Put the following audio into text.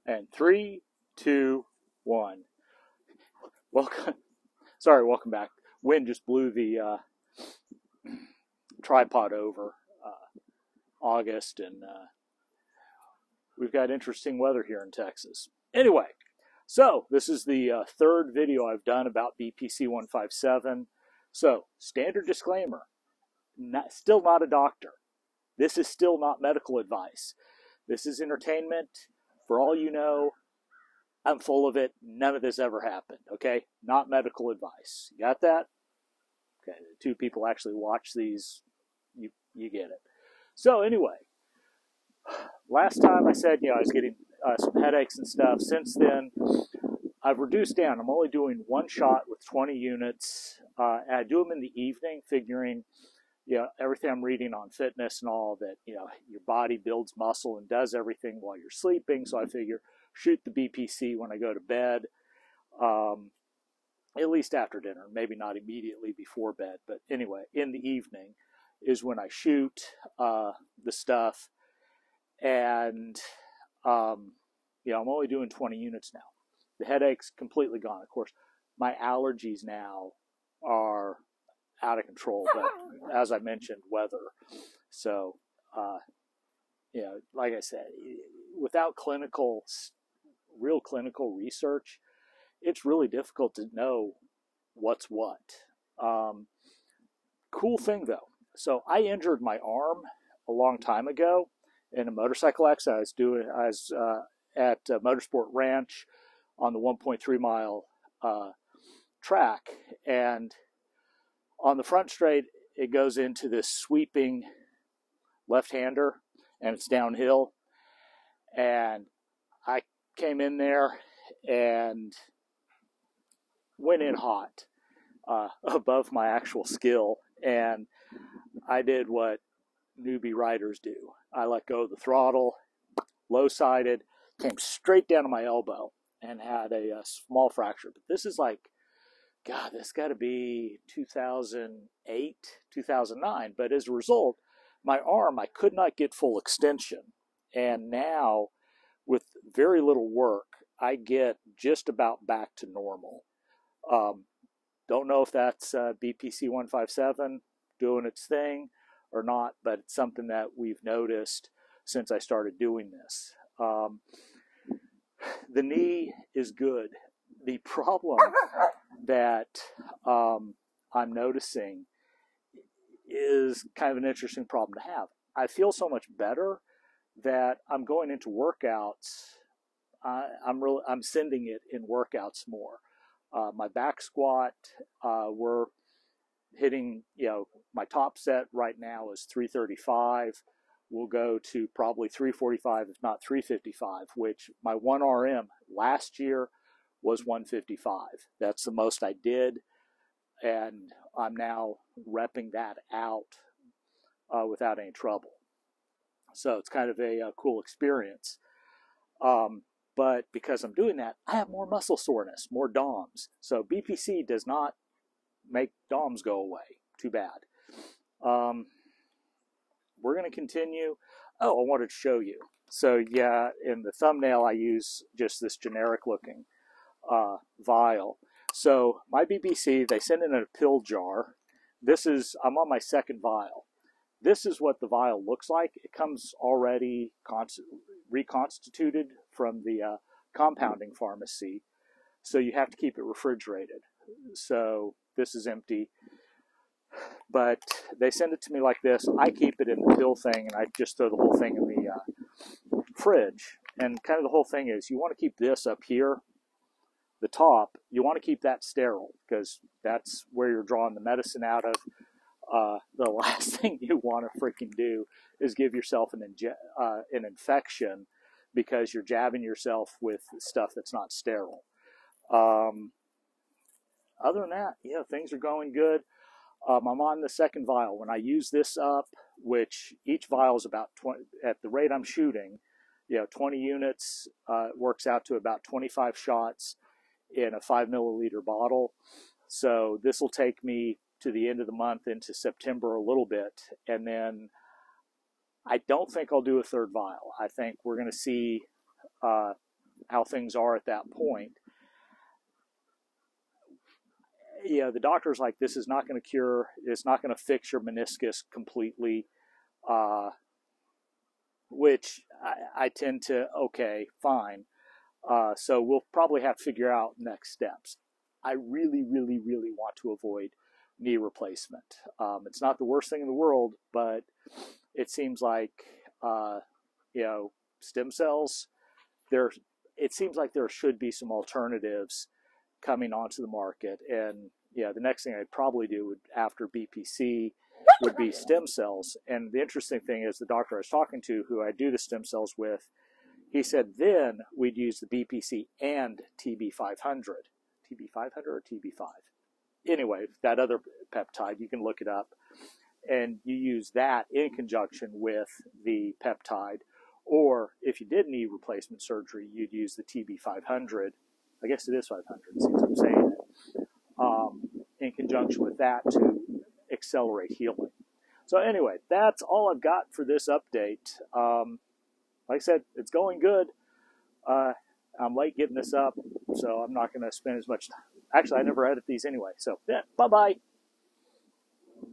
And 3, 2, 1. Welcome. Sorry, welcome back. Wind just blew the tripod over. August, and we've got interesting weather here in Texas. Anyway, so this is the third video I've done about BPC 157. So, standard disclaimer, still not a doctor. This is still not medical advice. This is entertainment. For all you know, I'm full of it. None of this ever happened, okay? Not medical advice. You got that? Okay, the two people actually watch these. You get it. So anyway, last time I said, I was getting some headaches and stuff. Since then, I've reduced down. I'm only doing one shot with 20 units. And I do them in the evening, figuring, everything I'm reading on fitness and all that, your body builds muscle and does everything while you're sleeping. So I figure shoot the BPC when I go to bed, at least after dinner, maybe not immediately before bed. But anyway, in the evening is when I shoot the stuff. And, I'm only doing 20 units now. The headache's completely gone. Of course, my allergies now are out of control, but as I mentioned, weather. So, like I said, without real clinical research, it's really difficult to know what's what. Cool thing though. So I injured my arm a long time ago in a motorcycle accident. I was at Motorsport Ranch on the 1.3 mile track, and on the front straight, it goes into this sweeping left-hander, and it's downhill. And I came in there and went in hot above my actual skill. And I did what newbie riders do. I let go of the throttle, low-sided, came straight down to my elbow, and had a small fracture. But this is like, God, this got to be 2008, 2009. But as a result, my arm, I could not get full extension. And now, with very little work, I get just about back to normal. Don't know if that's BPC 157 doing its thing or not, but it's something that we've noticed since I started doing this. The knee is good. The problem that I'm noticing is kind of an interesting problem to have. I feel so much better that I'm going into workouts. I'm sending it in workouts more. My back squat, we're hitting, my top set right now is 335. We'll go to probably 345, if not 355, which my 1RM last year was 155. That's the most I did. And I'm now repping that out without any trouble. So it's kind of a cool experience. But because I'm doing that, I have more muscle soreness, more DOMs. So BPC does not make DOMs go away. Too bad. We're going to continue. Oh, I wanted to show you. So yeah, in the thumbnail, I use just this generic looking vial. So my BPC, they send in a pill jar. I'm on my second vial. This is what the vial looks like. It comes already reconstituted from the compounding pharmacy. So you have to keep it refrigerated. So this is empty. But they send it to me like this. I keep it in the pill thing, and I just throw the whole thing in the fridge. And kind of the whole thing is, you want to keep this up here, the top. You want to keep that sterile, because that's where you're drawing the medicine out of. The last thing you want to freaking do is give yourself an infection because you're jabbing yourself with stuff that's not sterile. Other than that, things are going good. I'm on the second vial. When I use this up, which each vial is about 20, at the rate I'm shooting, 20 units, works out to about 25 shots in a 5 milliliter bottle. So this will take me to the end of the month into September a little bit. And then I don't think I'll do a third vial. I think we're going to see how things are at that point. The doctor's like, this is not going to cure, it's not going to fix your meniscus completely, which I tend to, okay, fine. So we'll probably have to figure out next steps. I really, really, really want to avoid knee replacement. It's not the worst thing in the world, but it seems like, stem cells, it seems like there should be some alternatives coming onto the market. And the next thing I'd probably do after BPC would be stem cells. And the interesting thing is the doctor I was talking to, who I do the stem cells with, he said then we'd use the BPC and TB500. TB500 or TB5? Anyway, that other peptide, you can look it up. And you use that in conjunction with the peptide. Or if you did knee replacement surgery, you'd use the TB500. I guess it is 500, since I'm saying it, in conjunction with that to accelerate healing. So anyway, that's all I've got for this update. Like I said, it's going good. I'm late getting this up, so I'm not going to spend as much time. Actually, I never edit these anyway. So, yeah, bye-bye.